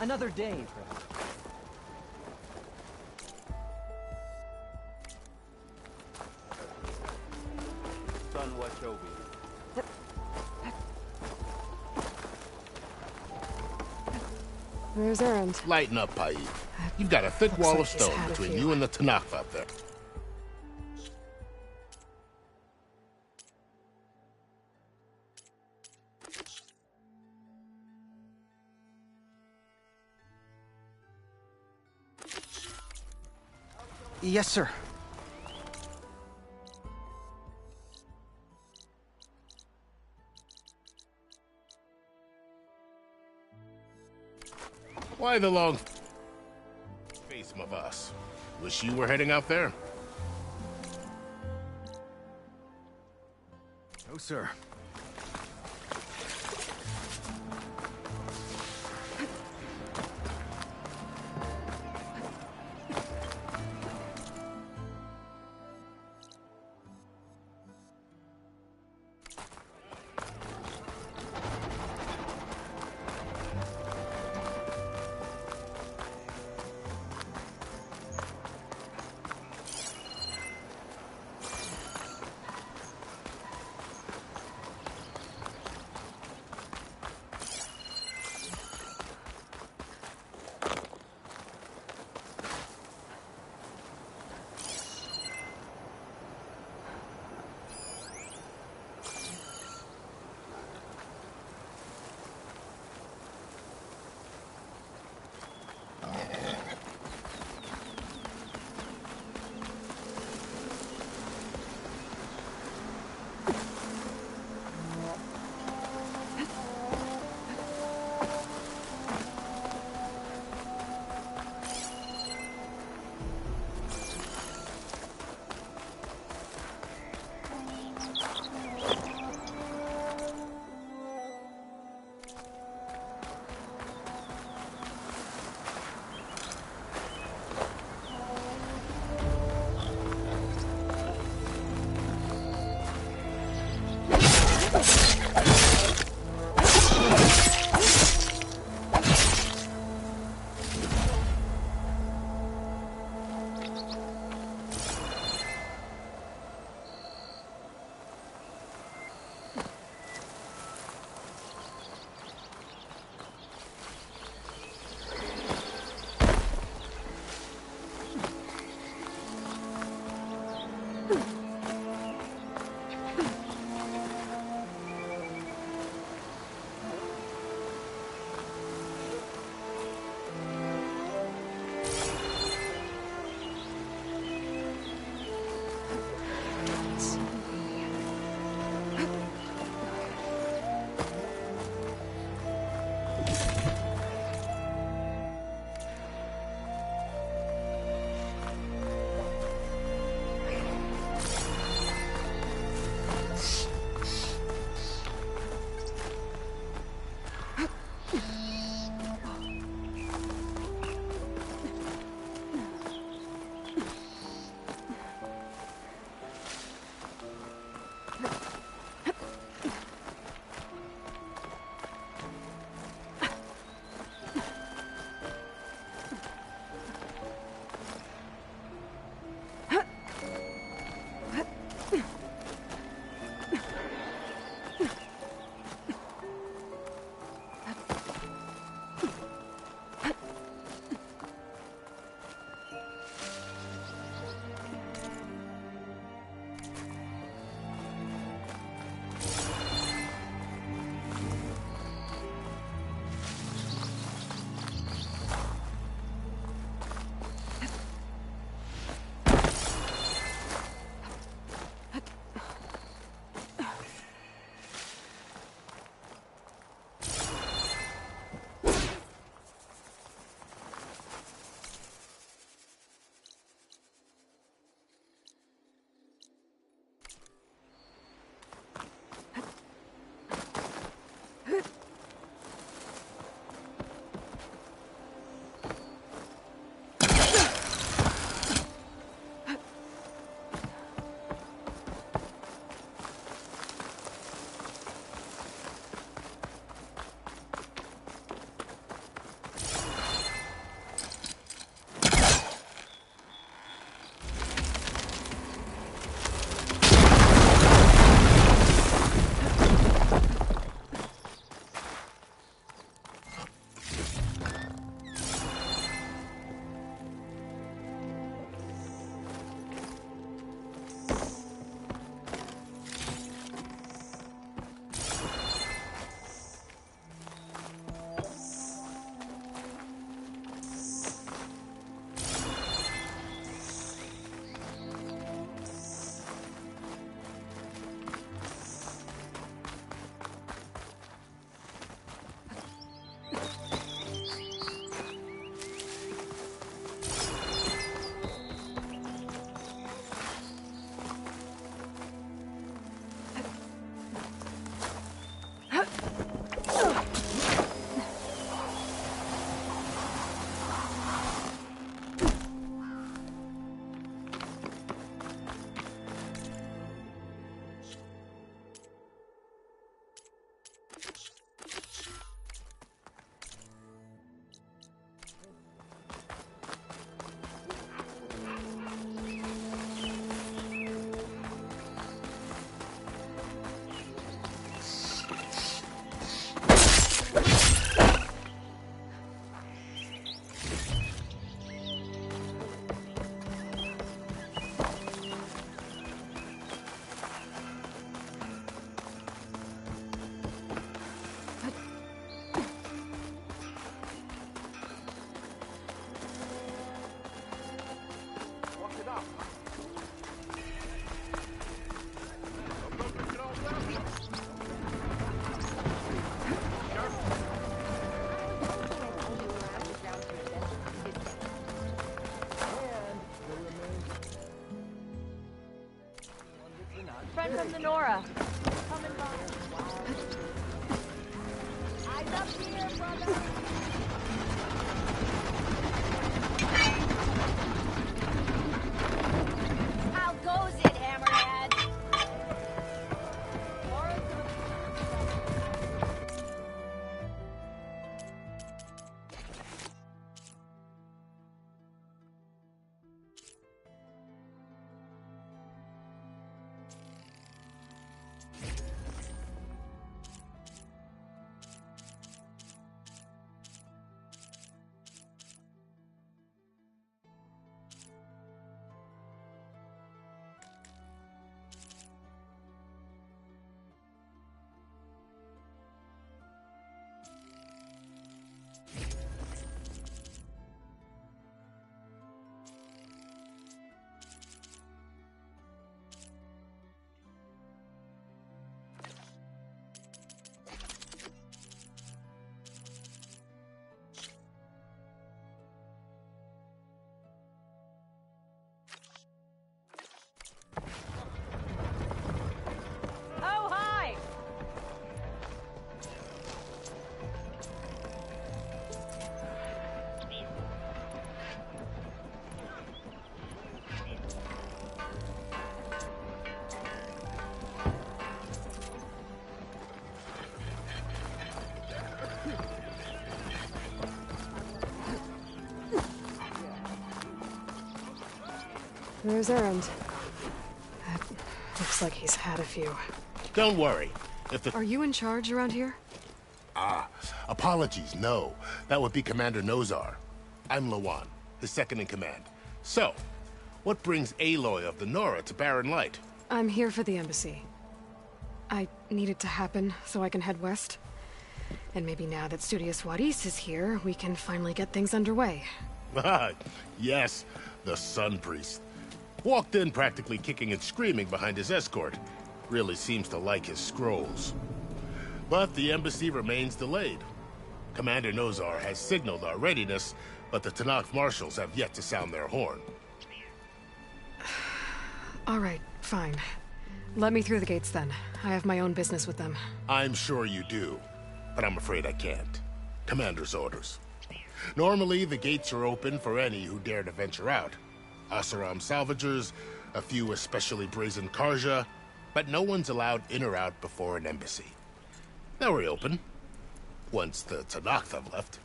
Another day, perhaps. Son, watch over you. Where's Errand? Lighten up, Paid. You've got a thick wall of stone between you and the Tanakh up there. Yes, sir. Why the long face of us? Wish you were heading out there. No, sir. Nora. Coming by. Eyes up here, brother. How goes it, Hammerhead? Oh, hi! There's Erend. That looks like he's had a few. Don't worry. If the... Are you in charge around here? Apologies, no. That would be Commander Nozar. I'm Lawan, his second in command. So, what brings Aloy of the Nora to Barren Light? I'm here for the embassy. I need it to happen so I can head west. And maybe now that Studious Wadis is here, we can finally get things underway. Yes, the Sun Priest. Walked in practically kicking and screaming behind his escort. Really seems to like his scrolls. But the embassy remains delayed. Commander Nozar has signaled our readiness, but the Tanakh marshals have yet to sound their horn. All right, fine. Let me through the gates then. I have my own business with them. I'm sure you do, but I'm afraid I can't. Commander's orders. Normally, the gates are open for any who dare to venture out. Asaram salvagers, a few especially brazen Karja, but no one's allowed in or out before an embassy. They'll reopen, once the Tanakh have left.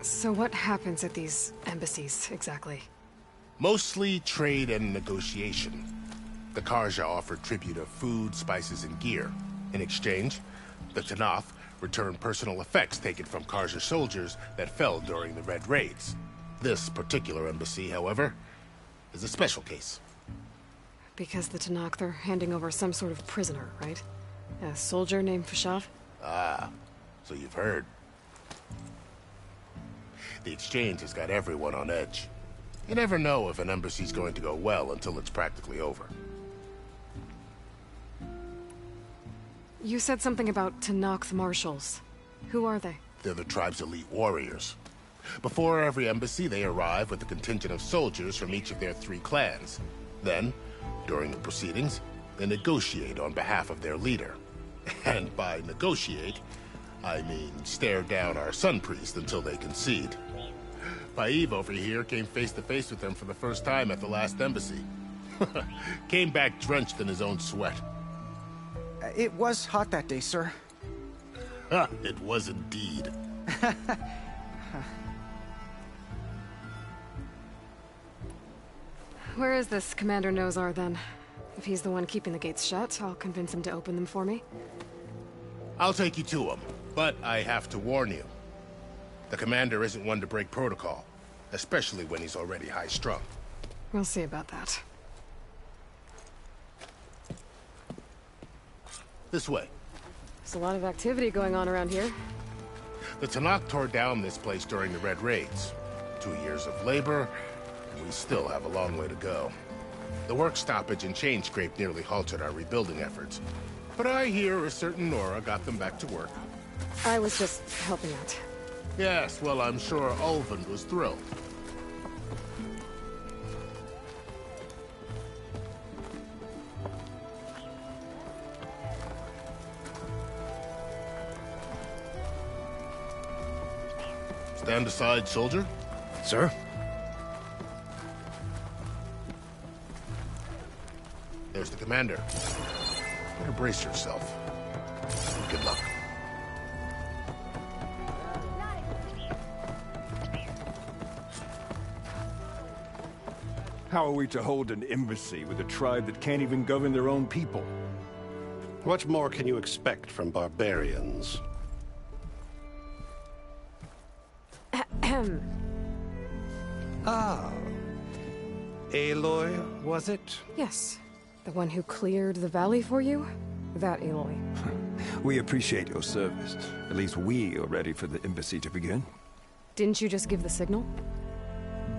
So what happens at these embassies, exactly? Mostly trade and negotiation. The Karja offer tribute of food, spices, and gear. In exchange, the Tanakh return personal effects taken from Karja soldiers that fell during the Red Raids. This particular embassy, however, is a special case. Because the Tanakh are handing over some sort of prisoner, right? A soldier named Fashav? Ah, so you've heard. The exchange has got everyone on edge. You never know if an embassy's going to go well until it's practically over. You said something about Tanakh marshals. Who are they? They're the tribe's elite warriors. Before every embassy, they arrive with a contingent of soldiers from each of their 3 clans. Then, during the proceedings, they negotiate on behalf of their leader. And by negotiate, I mean stare down our Sun Priest until they concede. Paeve over here came face to face with them for the first time at the last embassy. Came back drenched in his own sweat. It was hot that day, sir. It was indeed. Where is this Commander Nozar, then? If he's the one keeping the gates shut, I'll convince him to open them for me. I'll take you to him, but I have to warn you. The commander isn't one to break protocol, especially when he's already high-strung. We'll see about that. This way. There's a lot of activity going on around here. The Tanakh tore down this place during the Red Raids. 2 years of labor, and we still have a long way to go. The work stoppage and chain scrape nearly halted our rebuilding efforts. But I hear a certain Nora got them back to work. I was just helping out. Yes, well, I'm sure Ulvund was thrilled. Stand aside, soldier. Sir? There's the commander. Better brace yourself. Good luck. How are we to hold an embassy with a tribe that can't even govern their own people? What more can you expect from barbarians? Ah. Aloy, was it? Yes. The one who cleared the valley for you? That Aloy. We appreciate your service. At least we are ready for the embassy to begin. Didn't you just give the signal?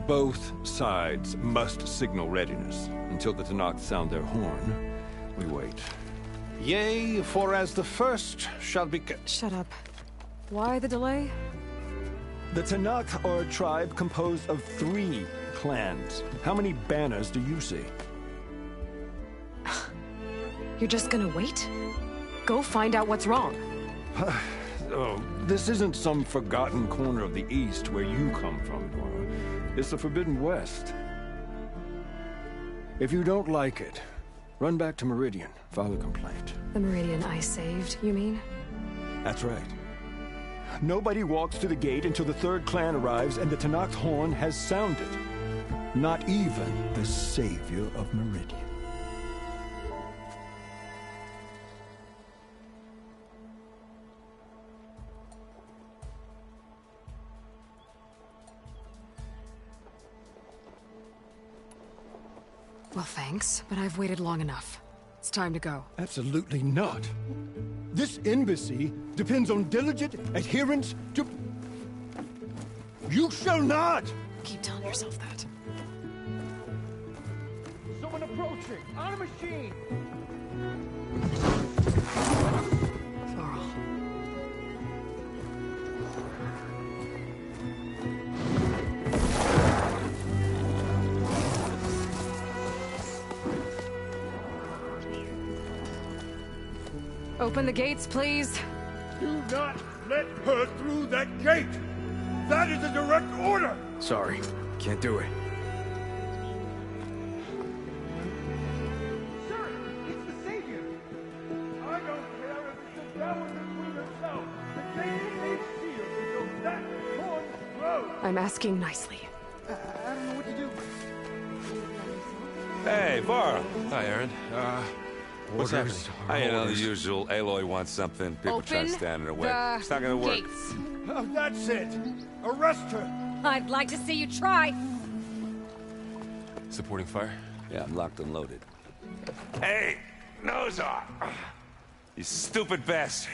Both sides must signal readiness. Until the Tanakh sound their horn, we wait. Yea, for as the first shall be... Shut up. Why the delay? The Tanakh are a tribe composed of 3 clans. How many banners do you see? You're just gonna wait? Go find out what's wrong. Oh, this isn't some forgotten corner of the East where you come from, Dora. It's the Forbidden West. If you don't like it, run back to Meridian, file a complaint. The Meridian I saved, you mean? That's right. Nobody walks to the gate until the 3rd clan arrives and the Tanakh's horn has sounded. Not even the savior of Meridian. Well, thanks, but I've waited long enough. It's time to go. Absolutely not. This embassy depends on diligent adherence to... You shall not! Keep telling yourself that. Someone approaching! On a machine! Varl. Open the gates, please. Do not let her through that gate! That is a direct order! Sorry, can't do it. Sir, it's the Savior! I don't care if it's a coward and queen herself! The gate remains sealed until that horn blows! I'm asking nicely. I don't know what to do. Hey, Varl. Hi, Aaron. What's happening? I know the usual. Aloy wants something. People try to stand in her way. It's not gonna work. Gates. Oh, that's it! Arrest her! I'd like to see you try. Supporting fire? Yeah, I'm locked and loaded. Hey, Nozar! You stupid bastard.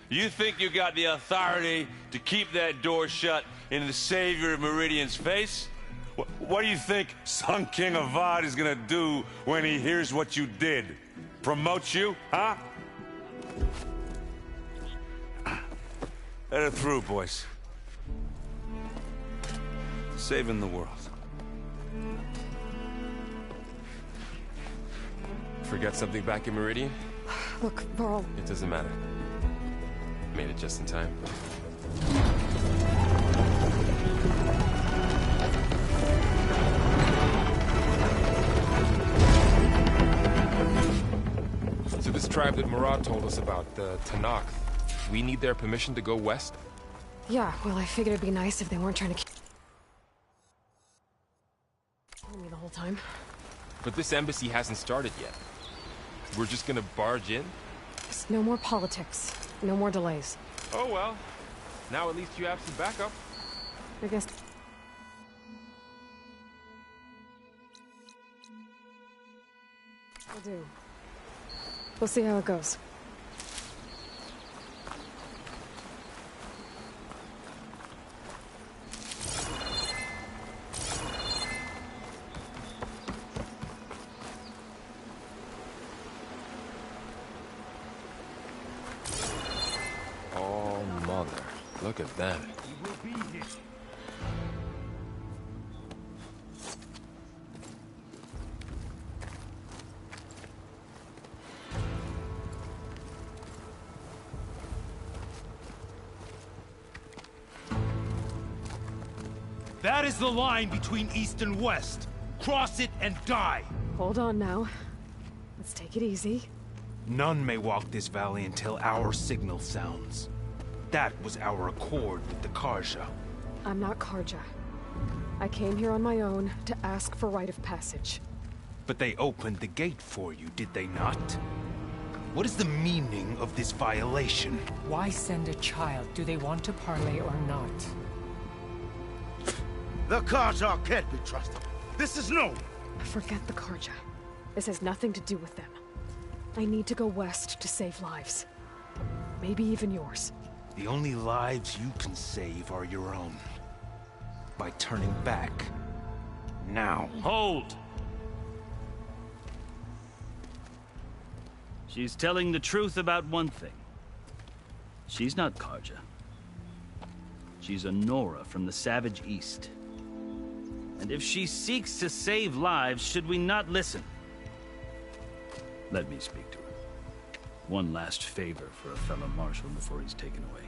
You think you got the authority to keep that door shut in the savior of Meridian's face? What do you think Sun King Avad is gonna do when he hears what you did? Promote you, huh? Let her through, boys. Saving the world. Forgot something back in Meridian? Look, Varl. It doesn't matter. Made it just in time. So this tribe that Murad told us about, the Tanakh, we need their permission to go west? Yeah, well, I figured it'd be nice if they weren't trying to kill me the whole time. But this embassy hasn't started yet. We're just gonna barge in? Just no more politics. No more delays. Oh well. Now at least you have some backup. I guess... I'll do. We'll see how it goes. Oh, mother. Look at that. That is the line between East and West. Cross it and die. Hold on now. Let's take it easy. None may walk this valley until our signal sounds. That was our accord with the Karja. I'm not Karja. I came here on my own to ask for rite of passage. But they opened the gate for you, did they not? What is the meaning of this violation? Why send a child? Do they want to parley or not? The Karja can't be trusted. This is known. Forget the Karja. This has nothing to do with them. I need to go west to save lives. Maybe even yours. The only lives you can save are your own. By turning back. Now. Hold! She's telling the truth about one thing. She's not Karja. She's a Nora from the Savage East. And if she seeks to save lives, should we not listen? Let me speak to her. One last favor for a fellow marshal before he's taken away.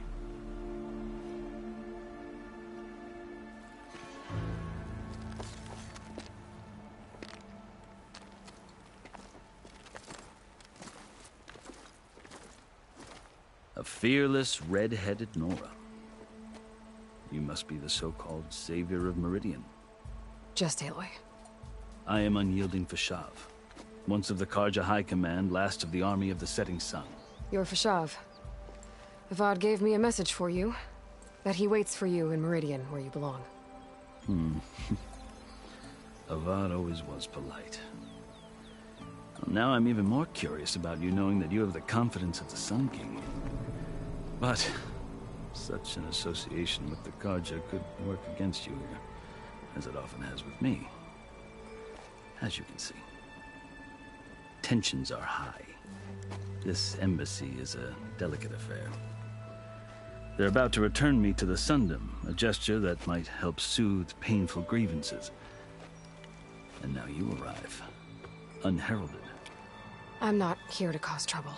A fearless, red-headed Nora. You must be the so-called savior of Meridian. Just Aloy. I am unyielding Fashav. Once of the Karja High Command, last of the army of the Setting Sun. You're Fashav. Avad gave me a message for you. That he waits for you in Meridian, where you belong. Avad always was polite. Well, now I'm even more curious about you knowing that you have the confidence of the Sun King. But such an association with the Karja could work against you here, as it often has with me. As you can see, tensions are high. This embassy is a delicate affair. They're about to return me to the Sundom, a gesture that might help soothe painful grievances. And now you arrive, unheralded. I'm not here to cause trouble.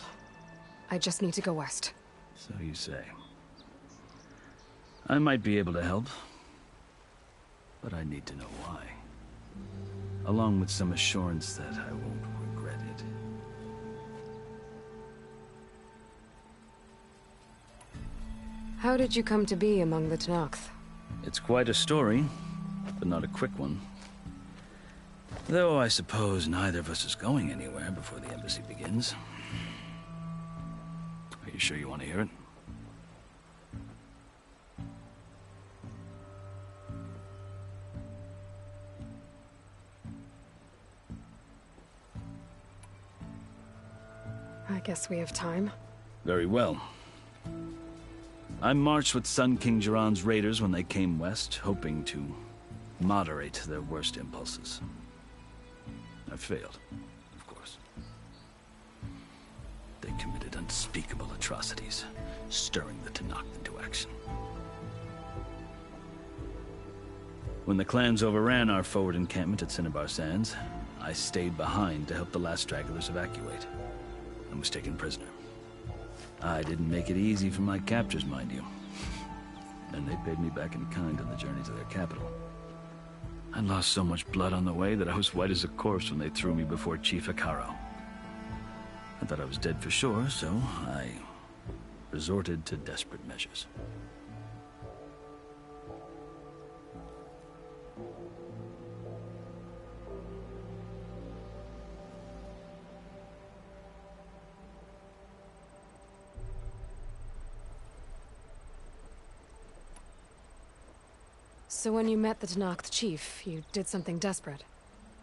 I just need to go west. So you say. I might be able to help, but I need to know why. Along with some assurance that I won't regret it. How did you come to be among the Tenakth? It's quite a story, but not a quick one. Though I suppose neither of us is going anywhere before the embassy begins. Are you sure you want to hear it? I guess we have time. Very well. I marched with Sun King Jiran's raiders when they came west, hoping to moderate their worst impulses. I failed, of course. They committed unspeakable atrocities, stirring the Tenakth into action. When the clans overran our forward encampment at Cinnabar Sands, I stayed behind to help the last stragglers evacuate, and was taken prisoner. I didn't make it easy for my captors, mind you. And they paid me back in kind on the journey to their capital. I lost so much blood on the way that I was white as a corpse when they threw me before Chief Hekaro. I thought I was dead for sure, so I resorted to desperate measures. So when you met the Tenakth chief, you did something desperate?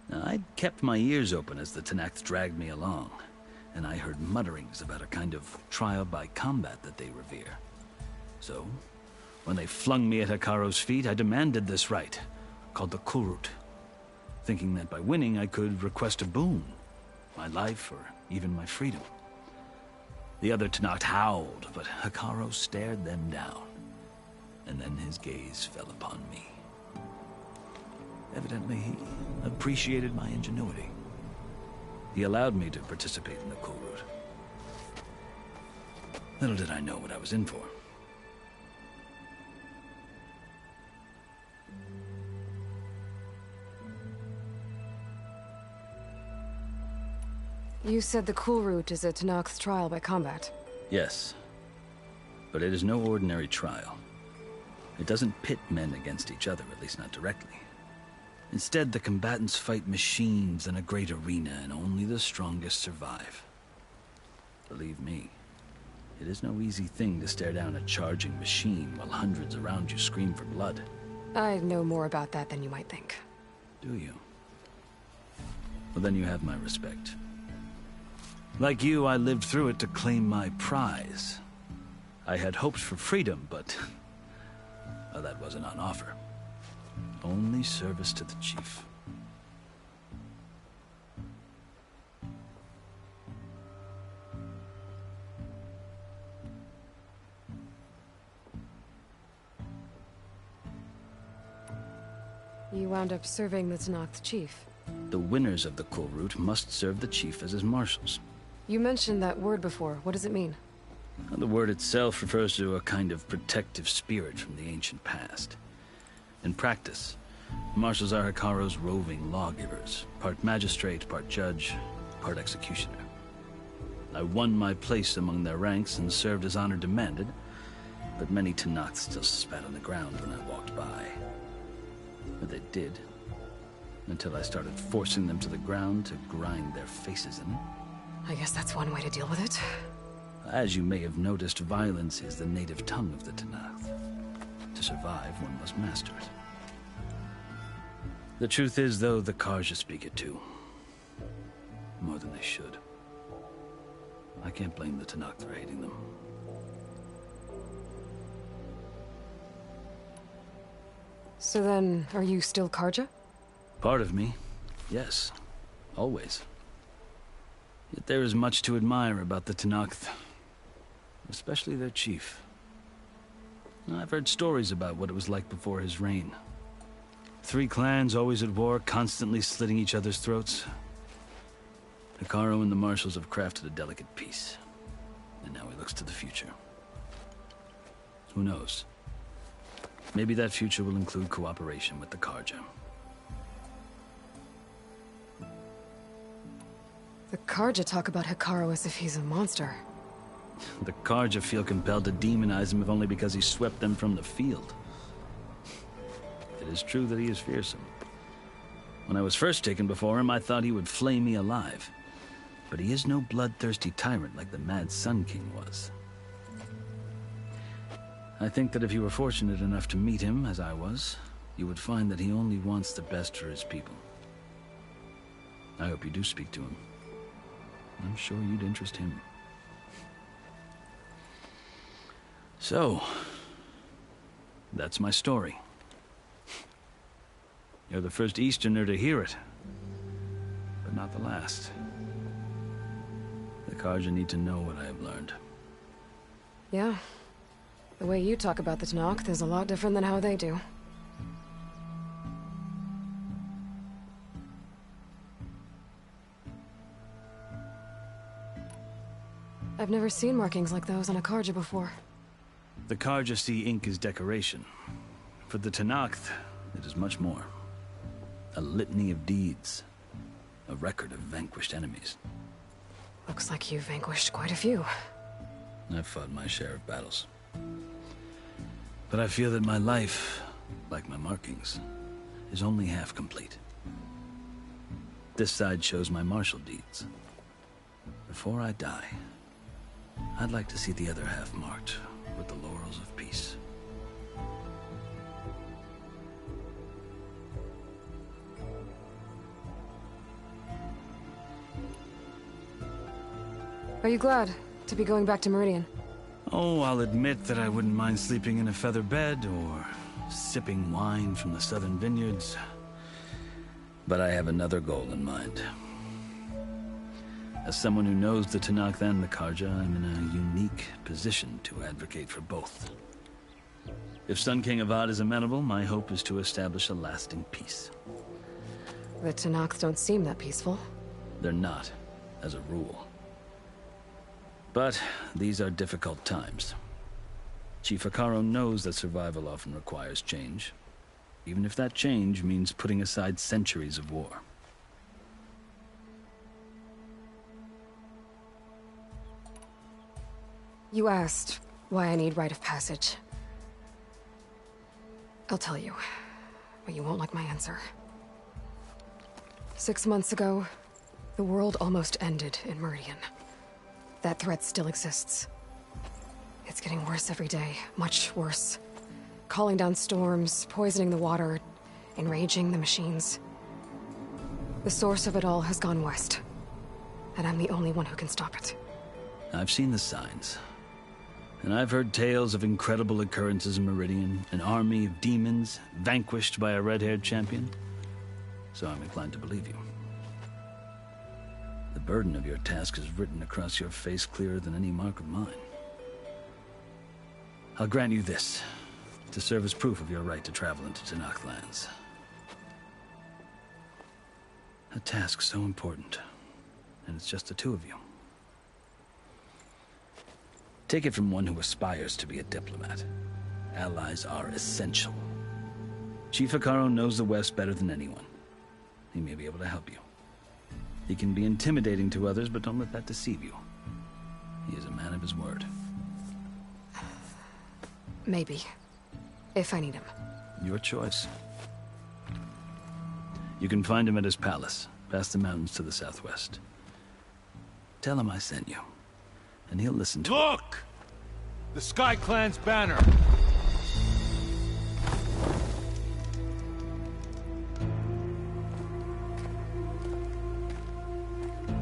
Now, I'd kept my ears open as the Tenakth dragged me along, and I heard mutterings about a kind of trial by combat that they revere. So, when they flung me at Hekaro's feet, I demanded this right, called the Kulrut, thinking that by winning I could request a boon, my life or even my freedom. The other Tenakth howled, but Hekaro stared them down, and then his gaze fell upon me. Evidently, he appreciated my ingenuity. He allowed me to participate in the Kulrut. Little did I know what I was in for. You said the cool route is a Tanak's trial by combat. Yes. But it is no ordinary trial. It doesn't pit men against each other, at least not directly. Instead, the combatants fight machines in a great arena, and only the strongest survive. Believe me, it is no easy thing to stare down a charging machine while hundreds around you scream for blood. I know more about that than you might think. Do you? Well, then you have my respect. Like you, I lived through it to claim my prize. I had hoped for freedom, but well, that wasn't on offer. Only service to the chief. You wound up serving the Tanakh chief. The winners of the cool route must serve the chief as his marshals. You mentioned that word before. What does it mean? The word itself refers to a kind of protective spirit from the ancient past. In practice, marshals are Hikaru's roving lawgivers, part magistrate, part judge, part executioner. I won my place among their ranks and served as honor demanded, but many Tanakhs still spat on the ground when I walked by. But they did, until I started forcing them to the ground to grind their faces in it. I guess that's one way to deal with it. As you may have noticed, violence is the native tongue of the Tanakh. To survive, one must master it. The truth is, though, the Karja speak it too. More than they should. I can't blame the Tanakh for hating them. So then, are you still Karja? Part of me, yes. Always. Yet there is much to admire about the Tanakh, especially their chief. I've heard stories about what it was like before his reign. 3 clans always at war, constantly slitting each other's throats. Hikaru and the marshals have crafted a delicate peace, and now he looks to the future. Who knows? Maybe that future will include cooperation with the Karja. The Karja talk about Hikaru as if he's a monster. The Karja feel compelled to demonize him if only because he swept them from the field. It is true that he is fearsome. When I was first taken before him, I thought he would flay me alive. But he is no bloodthirsty tyrant like the Mad Sun King was. I think that if you were fortunate enough to meet him, as I was, you would find that he only wants the best for his people. I hope you do speak to him. I'm sure you'd interest him. So, that's my story. You're the first Easterner to hear it, but not the last. The Karja need to know what I have learned. Yeah. The way you talk about the Tanakh is a lot different than how they do. I've never seen markings like those on a Karja before. The Karja see ink as decoration. For the Tanakh, it is much more. A litany of deeds. A record of vanquished enemies. Looks like you've vanquished quite a few. I've fought my share of battles. But I feel that my life, like my markings, is only half complete. This side shows my martial deeds. Before I die, I'd like to see the other half marked with the laurels of peace. Are you glad to be going back to Meridian? Oh, I'll admit that I wouldn't mind sleeping in a feather bed or sipping wine from the southern vineyards. But I have another goal in mind. As someone who knows the Tanakh and the Karja, I'm in a unique position to advocate for both. If Sun King Avad is amenable, my hope is to establish a lasting peace. The Tanakh don't seem that peaceful. They're not, as a rule. But these are difficult times. Chief Hikaru knows that survival often requires change, even if that change means putting aside centuries of war. You asked why I need rite of passage. I'll tell you, but you won't like my answer. 6 months ago, the world almost ended in Meridian. That threat still exists. It's getting worse every day, much worse. Calling down storms, poisoning the water, enraging the machines. The source of it all has gone west, and I'm the only one who can stop it. I've seen the signs. And I've heard tales of incredible occurrences in Meridian, an army of demons vanquished by a red-haired champion. So I'm inclined to believe you. The burden of your task is written across your face clearer than any mark of mine. I'll grant you this, to serve as proof of your right to travel into Tenakth lands. A task so important, and it's just the two of you. Take it from one who aspires to be a diplomat. Allies are essential. Chief Hekarro knows the West better than anyone. He may be able to help you. He can be intimidating to others, but don't let that deceive you. He is a man of his word. Maybe. If I need him. Your choice. You can find him at his palace, past the mountains to the southwest. Tell him I sent you, and he'll listen to it. Look! The Sky Clan's banner!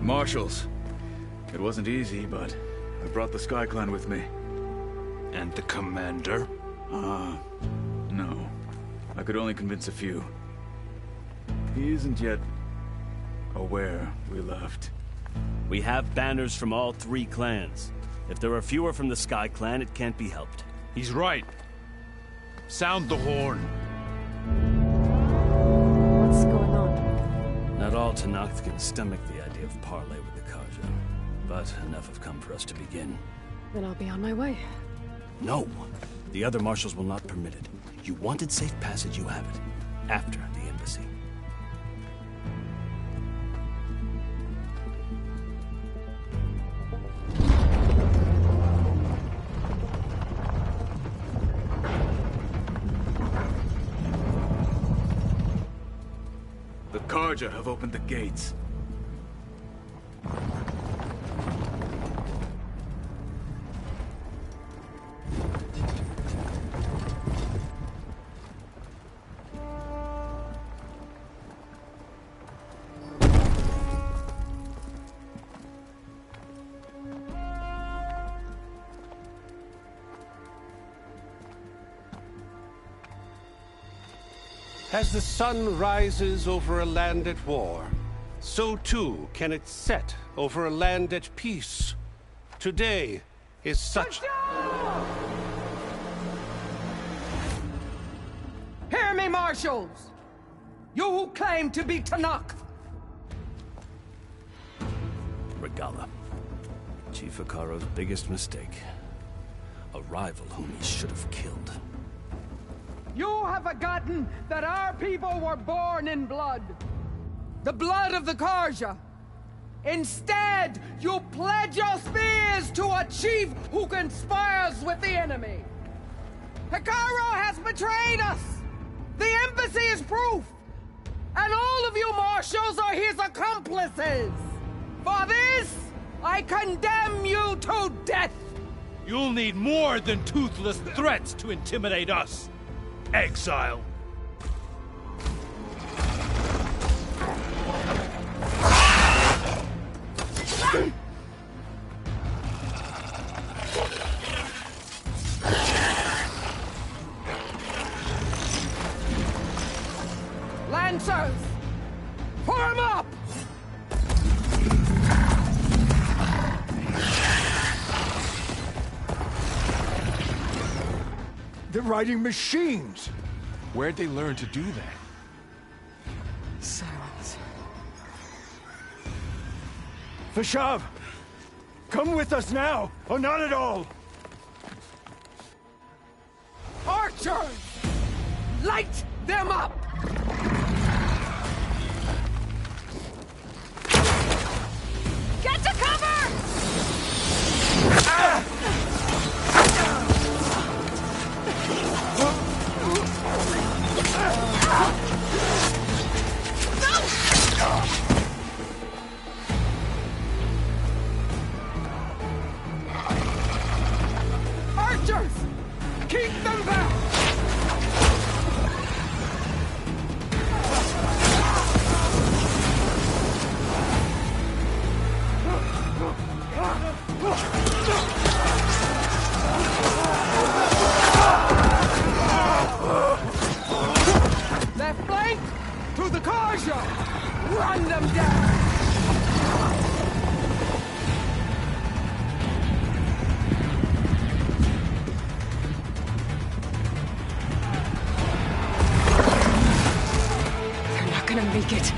Marshals. It wasn't easy, but I brought the Sky Clan with me. And the commander? No. I could only convince a few. He isn't yet aware we left. We have banners from all 3 clans. If there are fewer from the Sky Clan, it can't be helped. He's right. Sound the horn. What's going on? Not all Tenakth can stomach the idea of parley with the Karja, but enough have come for us to begin. Then I'll be on my way. No! The other marshals will not permit it. You wanted safe passage, you have it. After the embassy. The Karja have opened the gates. As the sun rises over a land at war, so too can it set over a land at peace. Today is such... Hear me, marshals! You who claim to be Tenakth! Regala. Chief Hekarro's biggest mistake. A rival whom he should have killed. You have forgotten that our people were born in blood. The blood of the Karja. Instead, you pledge your spears to a chief who conspires with the enemy. Hekarro has betrayed us. The embassy is proof. And all of you marshals are his accomplices. For this, I condemn you to death. You'll need more than toothless threats to intimidate us. Exile. Lancers, form up! They're riding machines! Where'd they learn to do that? Silence. Vashav! Come with us now, or not at all! Archers! Light them up! Get to cover! Ah! Left flank! To the Karja! Run them down! They're not gonna make it.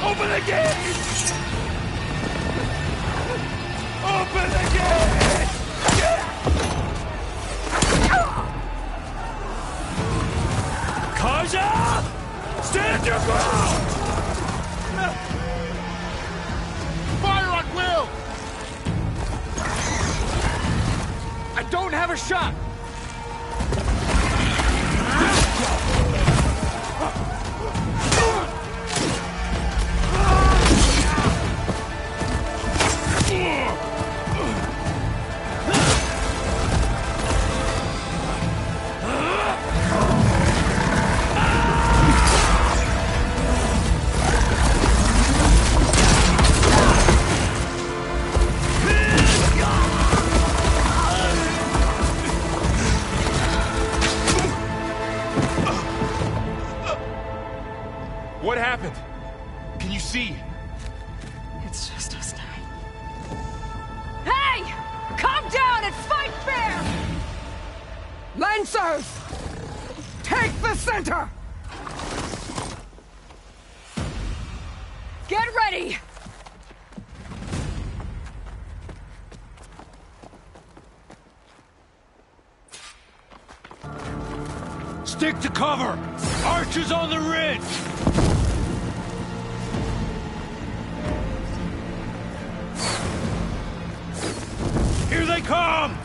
Open the gates! Open the gates! Kaja! Stand your ground! Fire on Will! I don't have a shot! What happened? Can you see? It's just us now. Hey! Calm down and fight fair! Lancers! Take the center! Get ready! Stick to cover! Archers on the ridge! Here they come!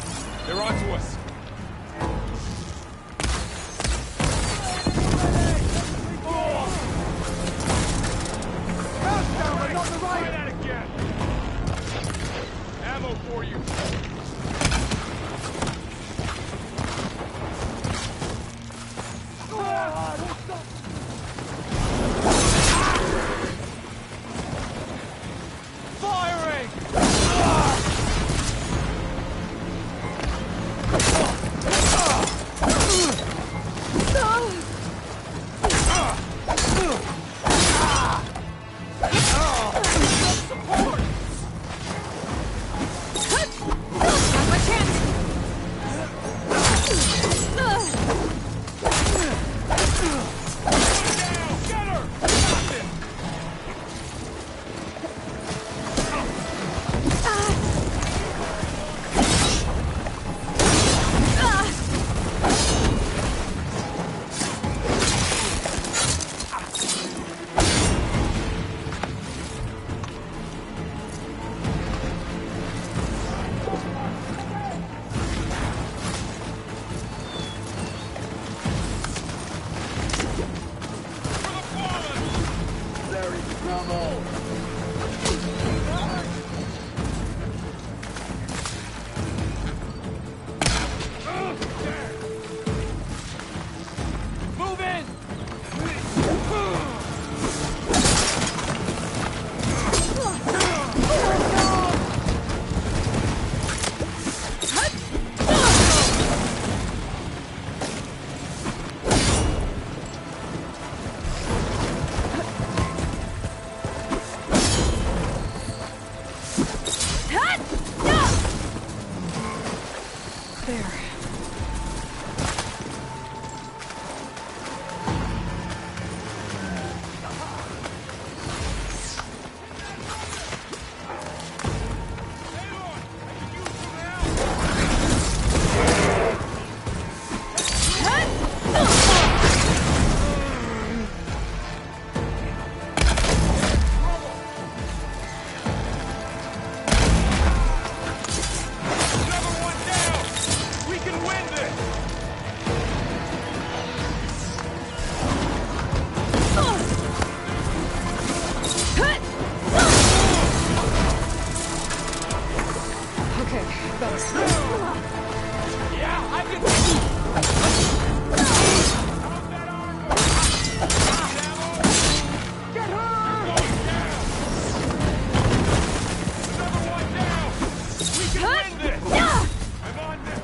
They're onto us. Try that again! Ammo for you! Okay, better. Yeah, I can... Get her! Another one down! We can win this! I'm on this!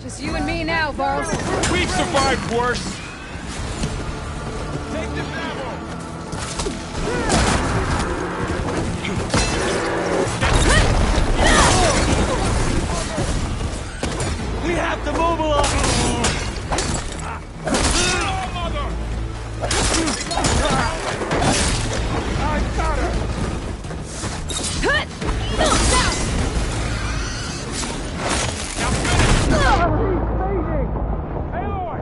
Just you and me now, Varls. We've survived worse! Take this ammo! We have to mobilize! I got her! Aloy!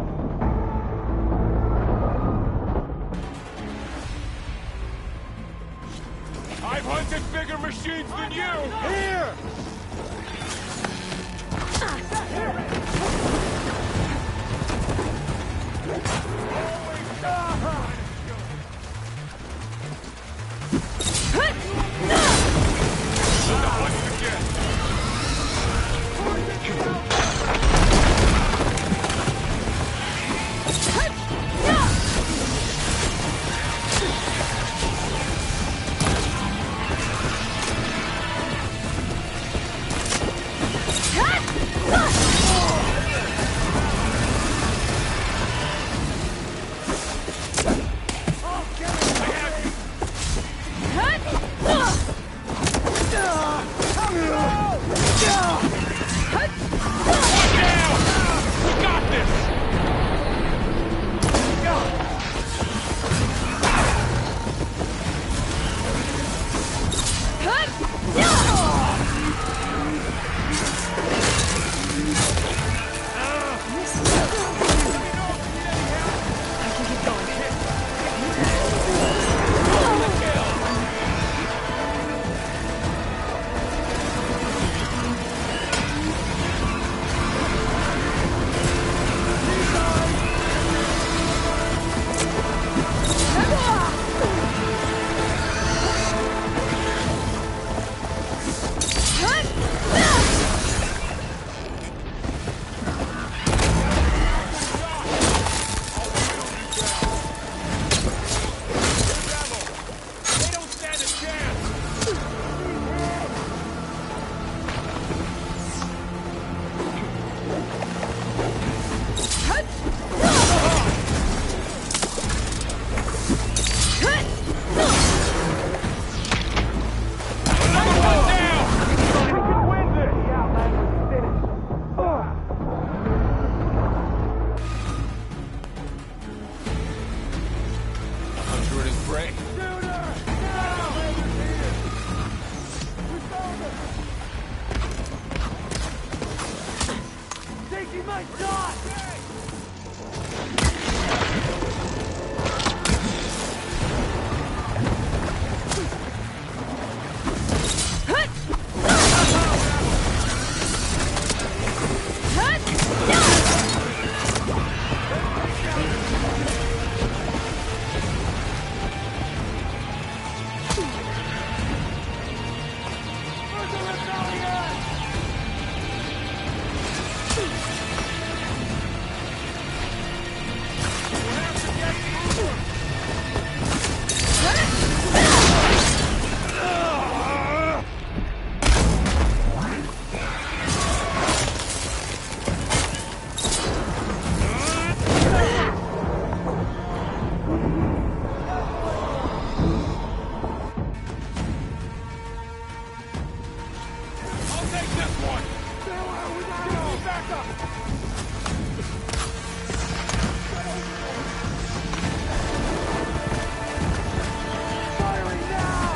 I've hunted bigger machines than you! Here! Take this one! Give me backup! Firing now!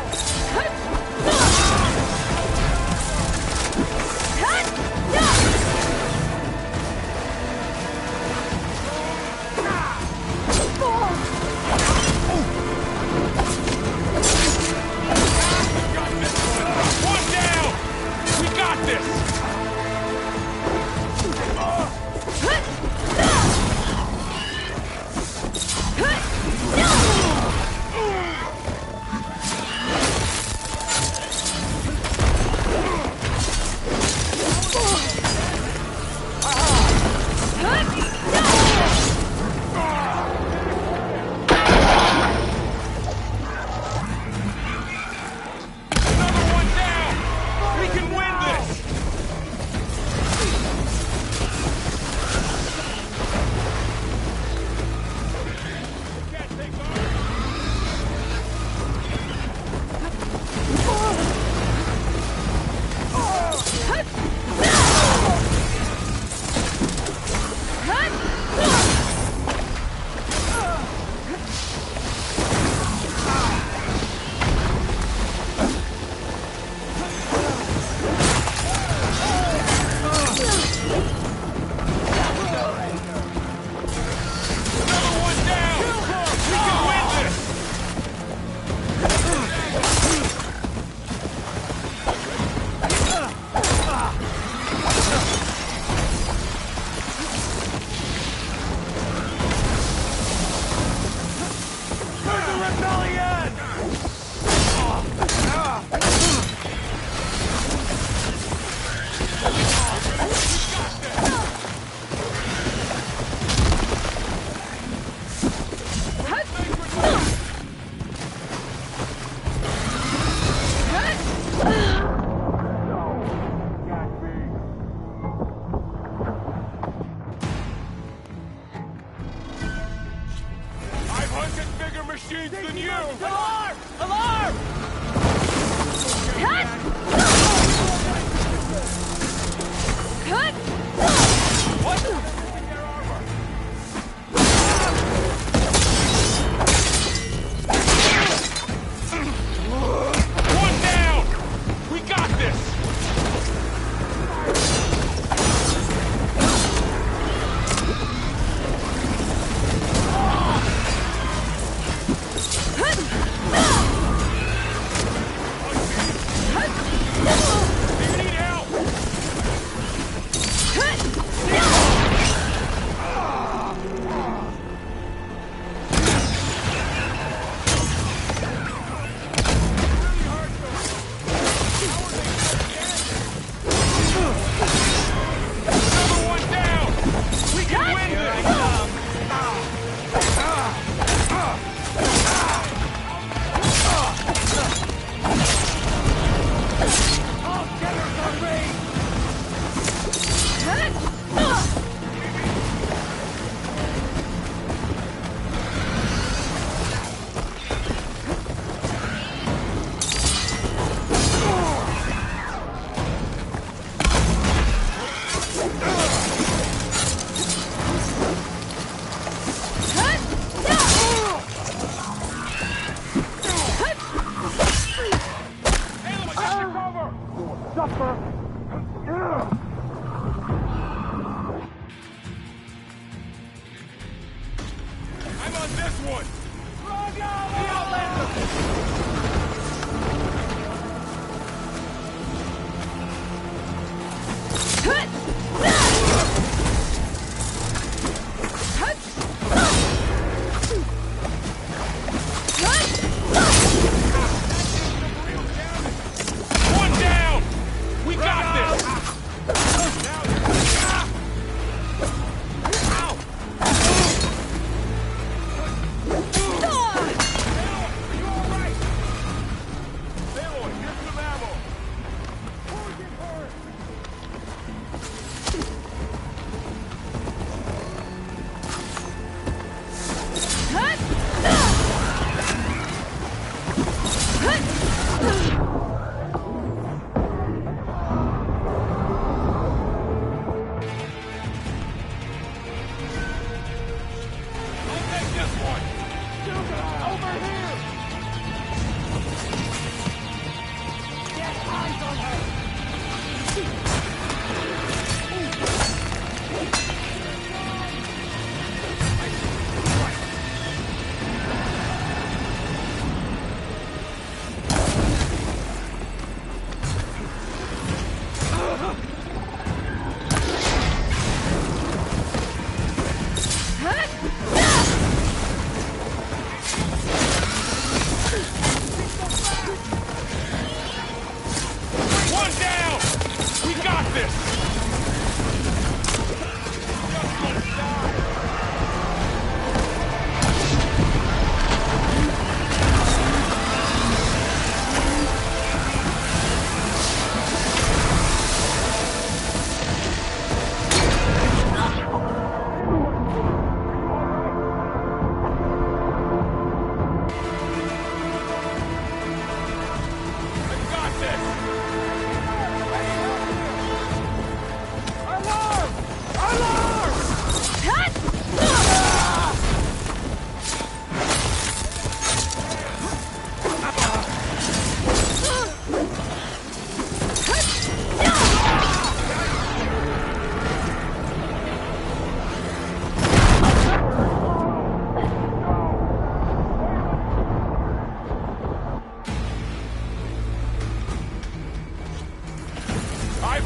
One down! We got this! Another one down! We can win this! Can't take Another one down! We can win this! For the rebellion! I've hunted bigger machines than you! Alarm! Alarm! One down! We got this! Do you need help? Another one down! We can win this! All getters are raised! I'm on this one! The Outlander! One down! We got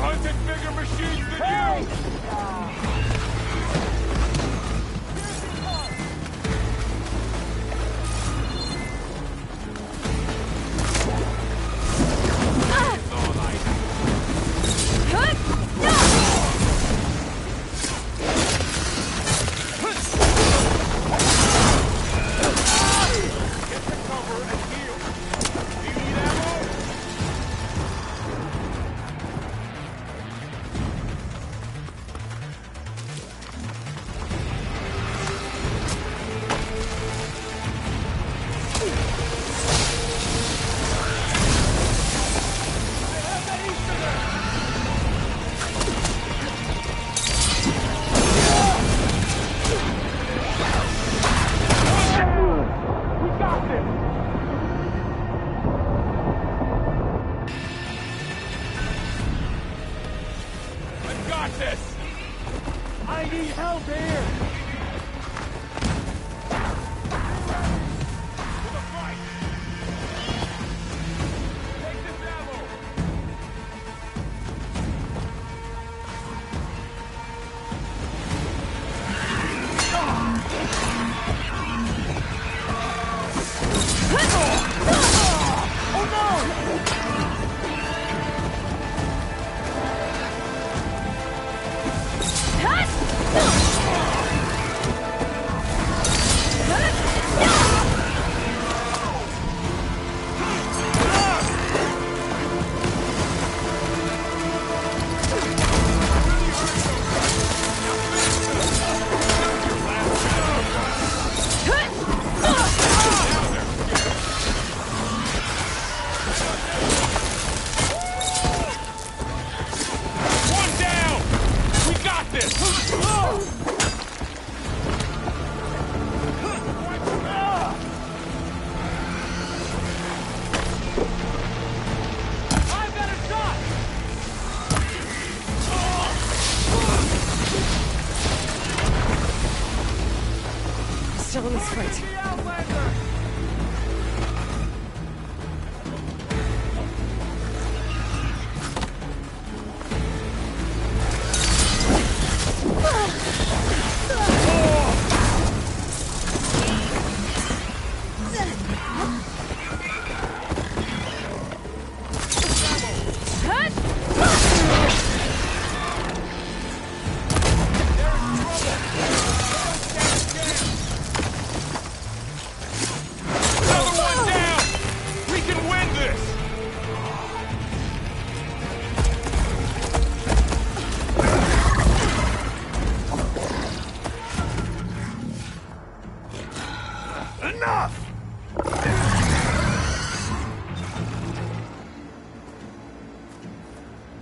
hunted bigger machines than you! I need help here! Still in this fight.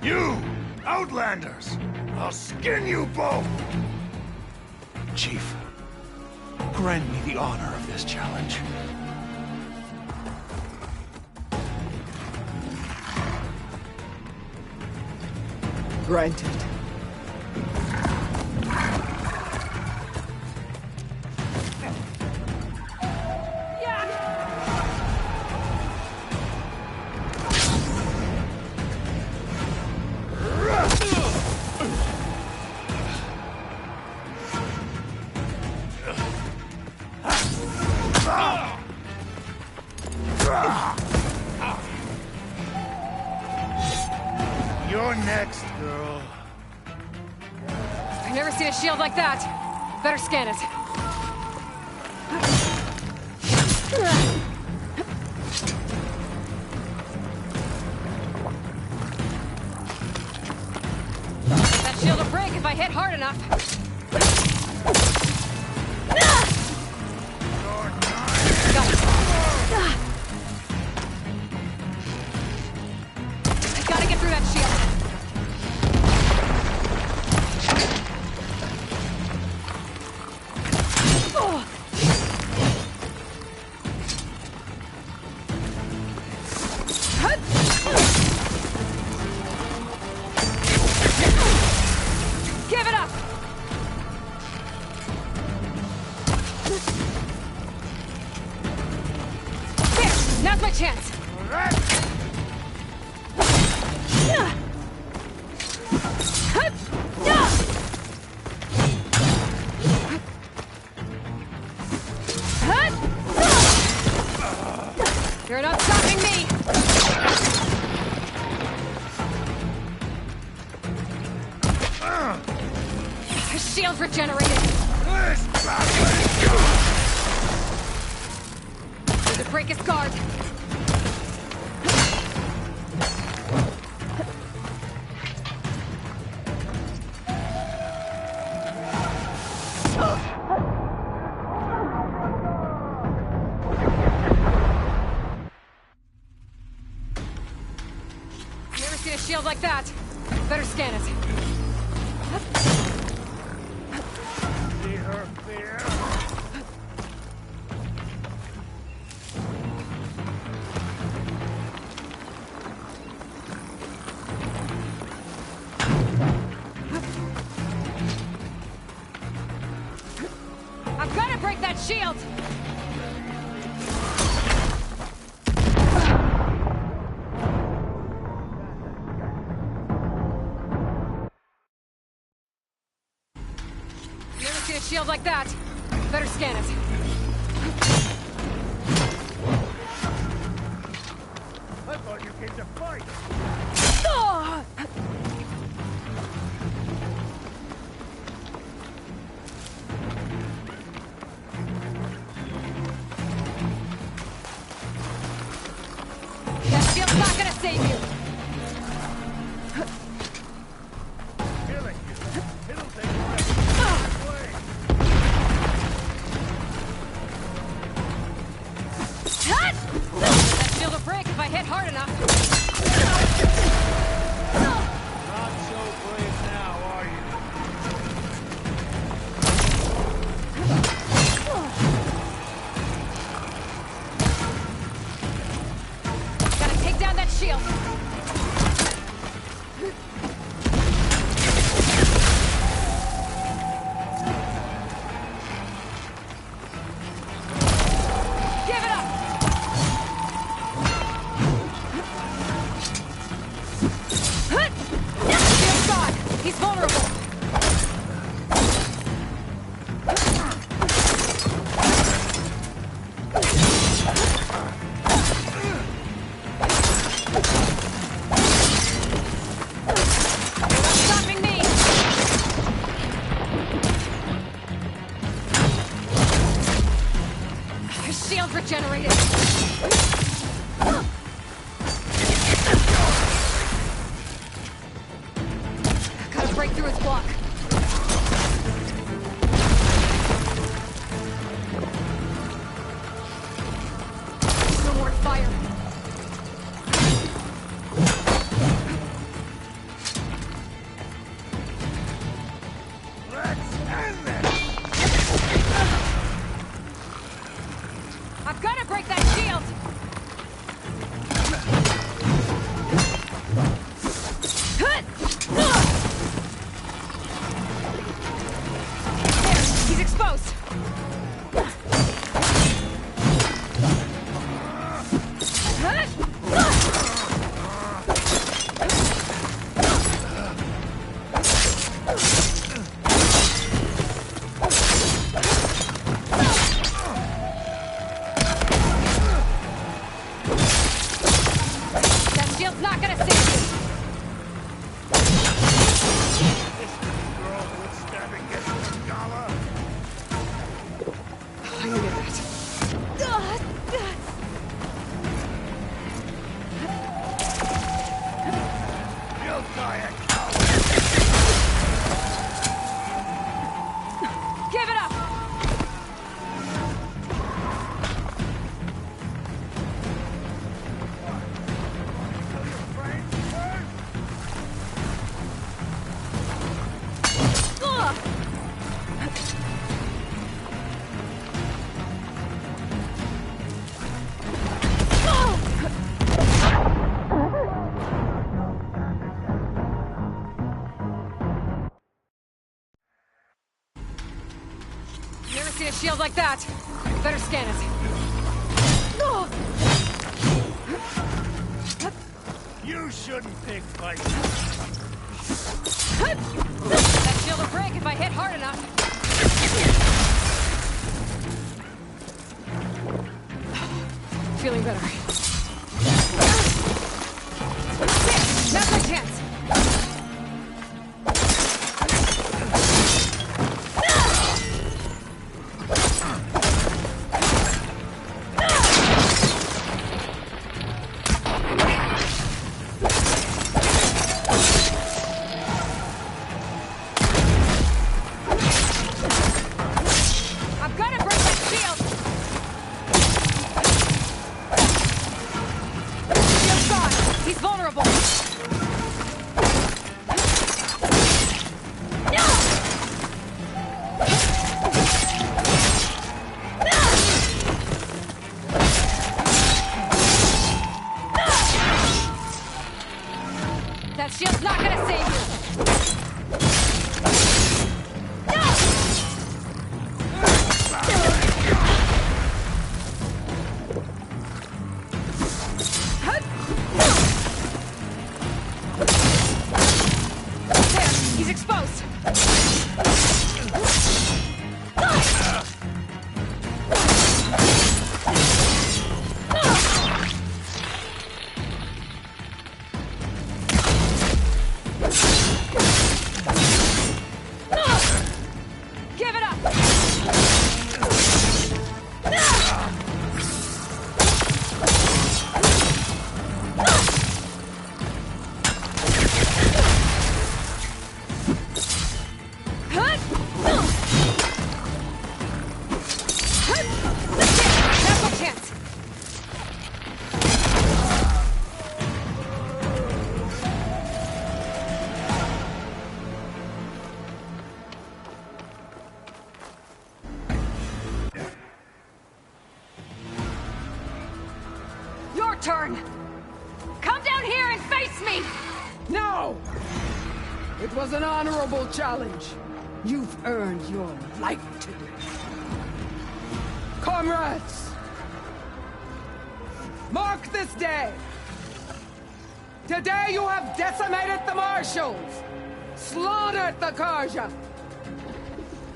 You! Outlanders! I'll skin you both! Chief, grant me the honor of this challenge. Granted. You're next, girl. I've never seen a shield like that. Better scan it. That shield will break if I hit hard enough. I gotta get through that shield. Give it up! shield's regenerated! Need to break his guard! Never seen a shield like that. Better scan it. See her fear? I've got to break that shield! Never seen a shield like that. Better scan it. I thought you came to fight. Ah! That shield's not gonna save you! Killing you. It'll take forever. Away. That shield will break if I hit hard enough. Not so brave now, are you? Gotta take down that shield. Give it up! Shield's gone. He's vulnerable. You're not stopping me. His shield's regenerated. Gotta break through his block. No more fire. Let's end this. I've gotta break that shield. There, he's exposed. That shield's not gonna save you. Girl with stabbing gets the gala. I needed that. You'll die a coward. Give it up! Never seen a shield like that. Better scan it. You shouldn't pick fights. That shield will break if I hit hard enough. Feeling better. Now's my chance. honorable! That shield's not gonna save you! He's exposed! Give it up! Your turn! Come down here and face me! No! It was an honorable challenge. You've earned your life today. Comrades! Mark this day! Today you have decimated the Marshals! Slaughtered the Karja!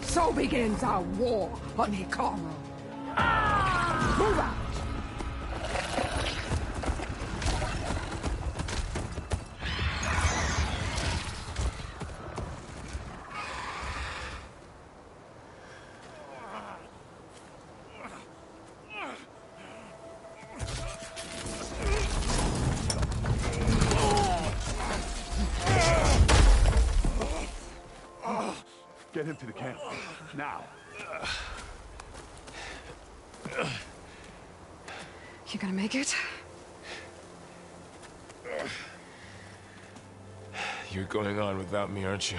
So begins our war on Hikaru. Move out! Get him to the camp. Now. You gonna make it? You're going on without me, aren't you?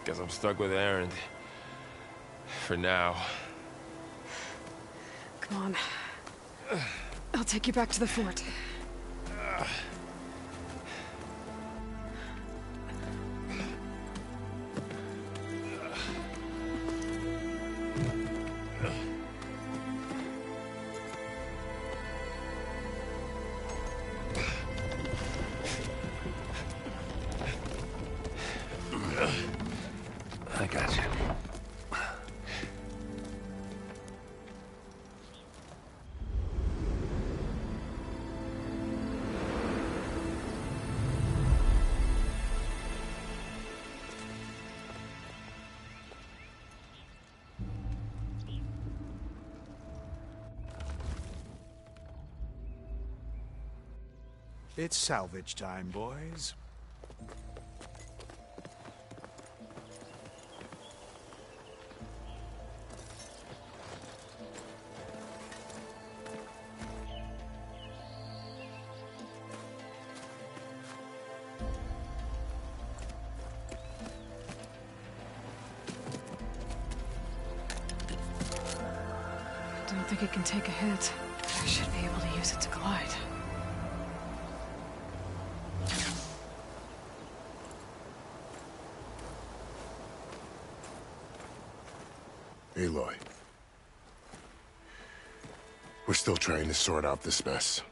Guess I'm stuck with Erend. For now. Come on. I'll take you back to the fort. I got you. It's salvage time, boys. Don't think it can take a hit. I should be able to use it to glide. Aloy. We're still trying to sort out this mess.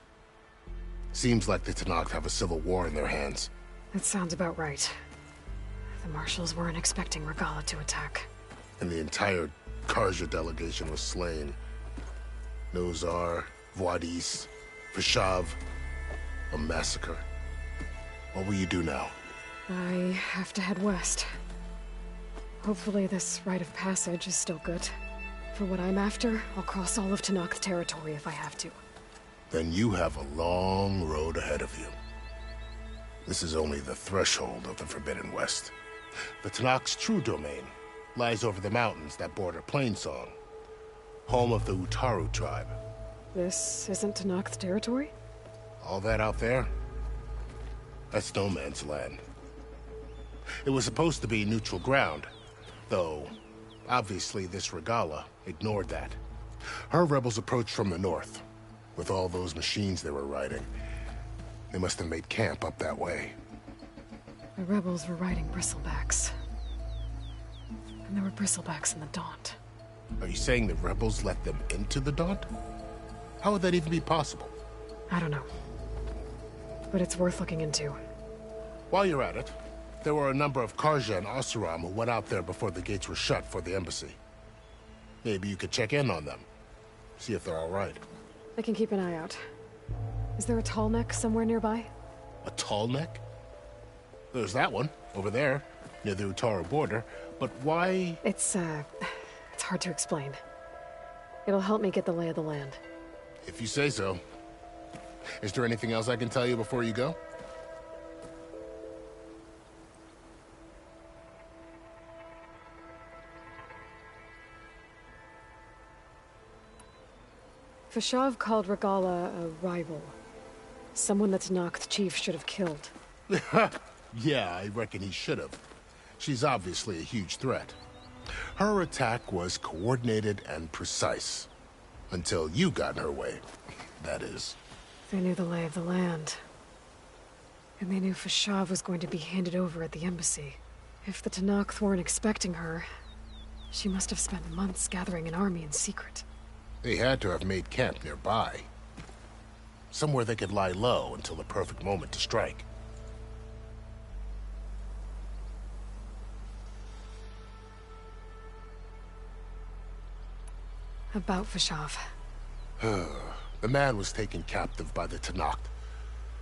Seems like the Tenakth have a civil war in their hands. That sounds about right. The Marshals weren't expecting Regala to attack. And the entire Karja delegation was slain. Nozar, Voidis, Vishav. A massacre. What will you do now? I have to head west. Hopefully this rite of passage is still good. For what I'm after, I'll cross all of Tenakth territory if I have to. Then you have a long road ahead of you. This is only the threshold of the Forbidden West. The Tenakth's true domain lies over the mountains that border Plainsong. home of the Utaru tribe. This isn't Tenakth territory? All that out there? That's no man's land. It was supposed to be neutral ground, though obviously this Regala ignored that. Her rebels approached from the north. With all those machines they were riding, they must have made camp up that way. The rebels were riding bristlebacks. And there were bristlebacks in the Daunt. Are you saying the rebels let them into the Daunt? How would that even be possible? I don't know. But it's worth looking into. While you're at it, there were a number of Karja and Oseram who went out there before the gates were shut for the embassy. Maybe you could check in on them. See if they're all right. I can keep an eye out. Is there a tall neck somewhere nearby? A tall neck? There's that one, over there, near the Utaru border. But why? It's hard to explain. It'll help me get the lay of the land. If you say so. Is there anything else I can tell you before you go? Fashav called Regala a rival. Someone that Tenakth chief should have killed. Yeah, I reckon he should have. She's obviously a huge threat. Her attack was coordinated and precise. Until you got in her way, that is. They knew the lay of the land. And they knew Fashav was going to be handed over at the embassy. If the Tenakth weren't expecting her, she must have spent months gathering an army in secret. They had to have made camp nearby. Somewhere they could lie low until the perfect moment to strike. About Fashav. The man was taken captive by the Tenakth.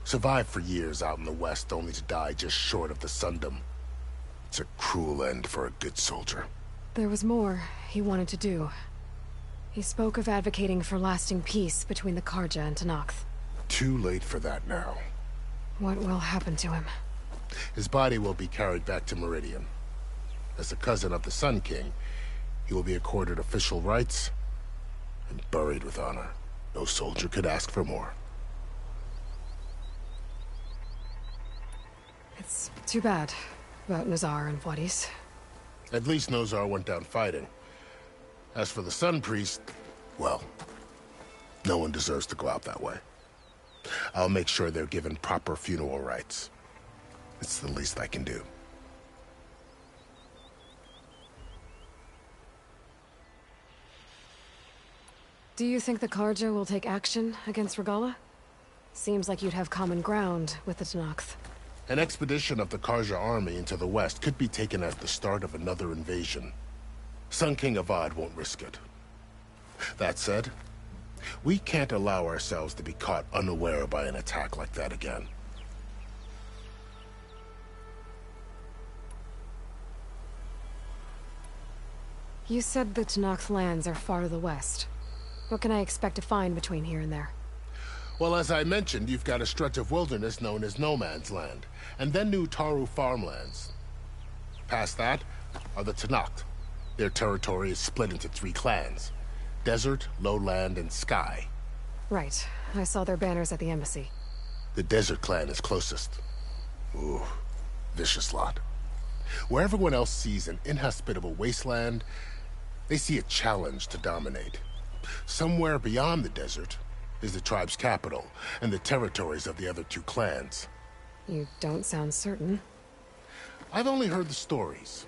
Survived for years out in the west, only to die just short of the Sundom. It's a cruel end for a good soldier. There was more he wanted to do. He spoke of advocating for lasting peace between the Karja and Tenakth. Too late for that now. What will happen to him? His body will be carried back to Meridian. As a cousin of the Sun King, he will be accorded official rights and buried with honor. No soldier could ask for more. It's too bad about Nazar and Wadis. At least Nozar went down fighting. As for the Sun Priest, well, no one deserves to go out that way. I'll make sure they're given proper funeral rites. It's the least I can do. Do you think the Karja will take action against Regala? Seems like you'd have common ground with the Tenakth. An expedition of the Karja army into the west could be taken as the start of another invasion. Sun King Avad won't risk it. That said, we can't allow ourselves to be caught unaware by an attack like that again. You said the Tenakth lands are far to the west. What can I expect to find between here and there? Well, as I mentioned, you've got a stretch of wilderness known as No Man's Land, and then new Utaru farmlands. Past that are the Tenakth. Their territory is split into 3 clans: Desert, Lowland, and Sky. Right. I saw their banners at the embassy. The Desert clan is closest. Ooh, vicious lot. Where everyone else sees an inhospitable wasteland, they see a challenge to dominate. Somewhere beyond the desert is the tribe's capital and the territories of the other 2 clans. You don't sound certain. I've only heard the stories.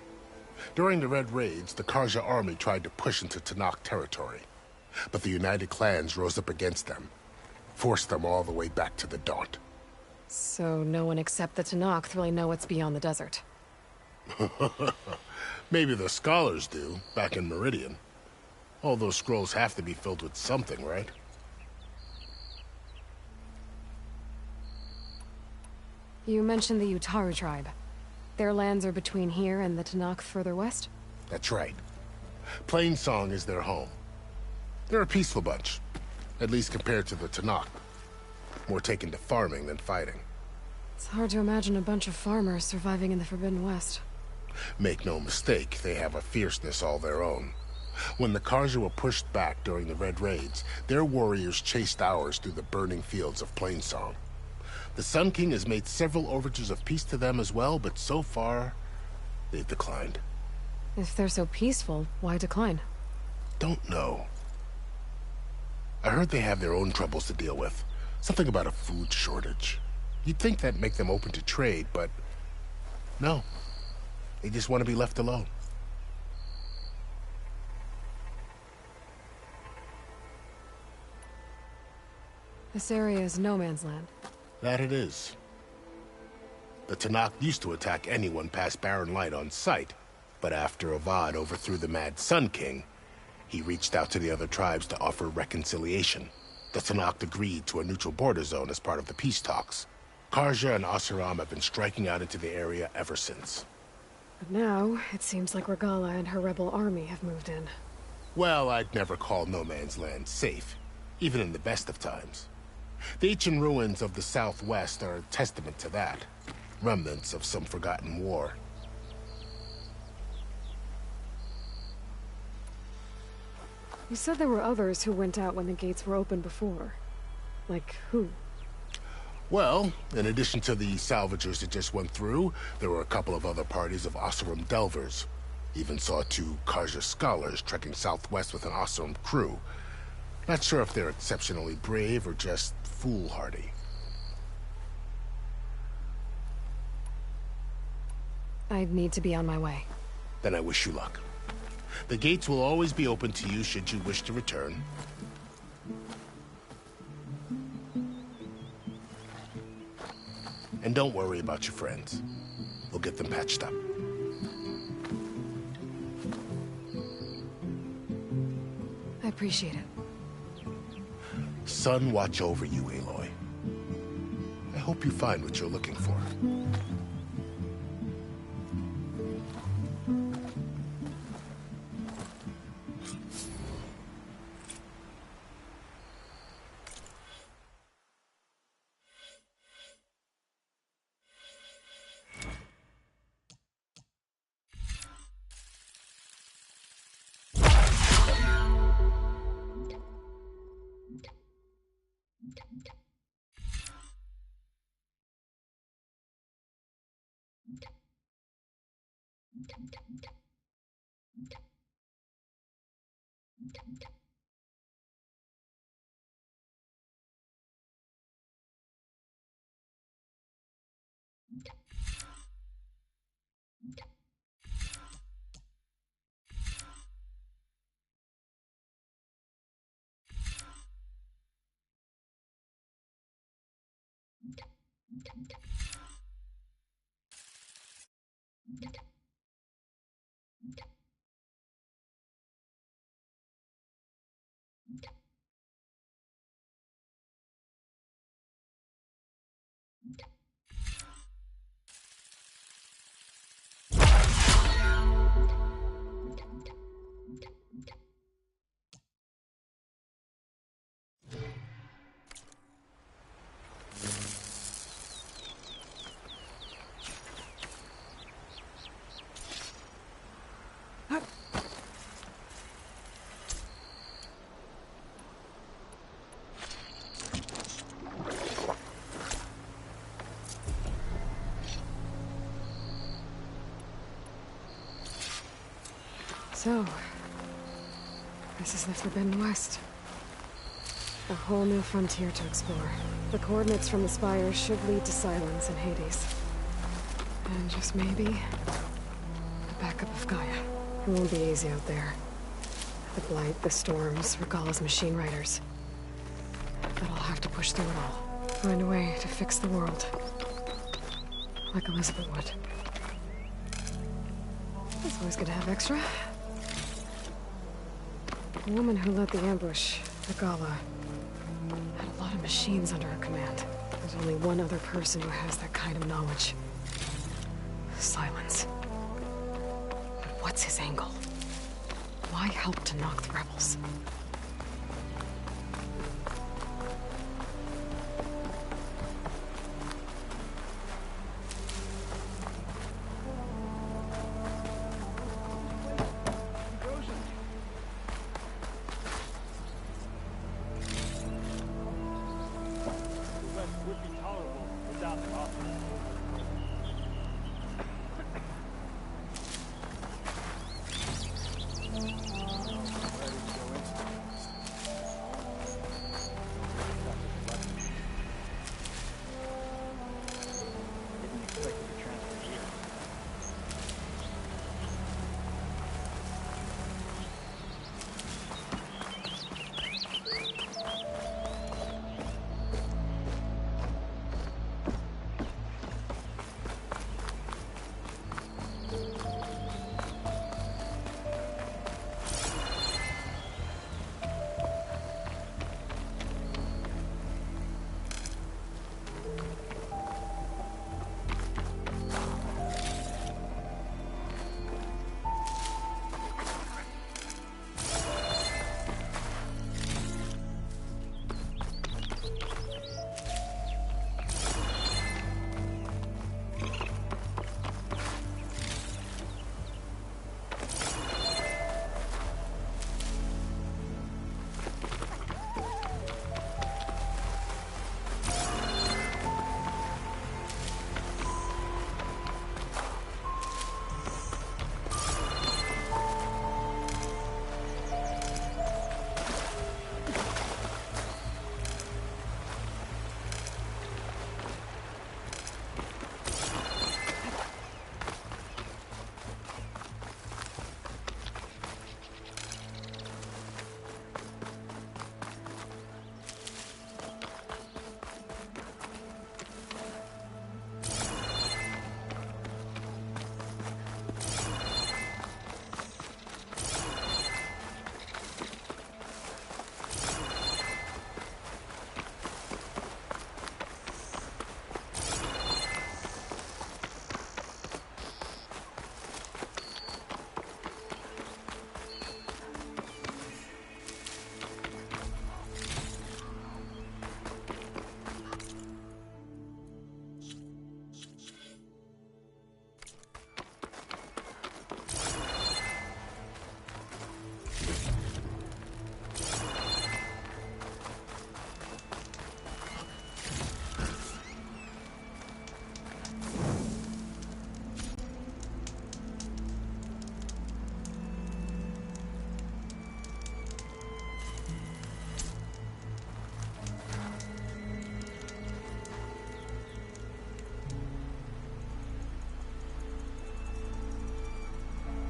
During the Red Raids, the Karja army tried to push into Tenakth territory, but the United Clans rose up against them, forced them all the way back to the Daunt. So no one except the Tenakth really know what's beyond the desert. Maybe the scholars do, back in Meridian. All those scrolls have to be filled with something, right? You mentioned the Utaru tribe. Their lands are between here and the Tenakth further west? That's right. Plainsong is their home. They're a peaceful bunch, at least compared to the Tenakth. More taken to farming than fighting. It's hard to imagine a bunch of farmers surviving in the Forbidden West. Make no mistake, they have a fierceness all their own. When the Karja were pushed back during the Red Raids, their warriors chased ours through the burning fields of Plainsong. The Sun King has made several overtures of peace to them as well, but so far, they've declined. If they're so peaceful, why decline? Don't know. I heard they have their own troubles to deal with. Something about a food shortage. You'd think that'd make them open to trade, but no. They just want to be left alone. This area is no man's land. That it is. The Tanakh used to attack anyone past Barren Light on sight, but after Avad overthrew the Mad Sun King, he reached out to the other tribes to offer reconciliation. The Tanakh agreed to a neutral border zone as part of the peace talks. Karja and Asuram have been striking out into the area ever since. But now, it seems like Regala and her rebel army have moved in. Well, I'd never call no man's land safe, even in the best of times. The ancient ruins of the Southwest are a testament to that. Remnants of some forgotten war. You said there were others who went out when the gates were open before. Like who? Well, in addition to the salvagers that just went through, there were a couple of other parties of Oseram delvers. Even saw 2 Karja scholars trekking southwest with an Oseram crew. Not sure if they're exceptionally brave or just foolhardy. I'd need to be on my way. Then I wish you luck. The gates will always be open to you should you wish to return. And don't worry about your friends. We'll get them patched up. I appreciate it. Sun watch over you, Aloy. I hope you find what you're looking for. So, this is the Forbidden West. A whole new frontier to explore. The coordinates from the spires should lead to Silence and Hades. And just maybe, the backup of Gaia. It won't be easy out there. The Blight, the Storms, Regala's machine riders. But I'll have to push through it all. Find a way to fix the world. Like Elizabeth would. It's always good to have extra. The woman who led the ambush, Regala, had a lot of machines under her command. There's only one other person who has that kind of knowledge. Silence. But what's his angle? Why help to knock the rebels?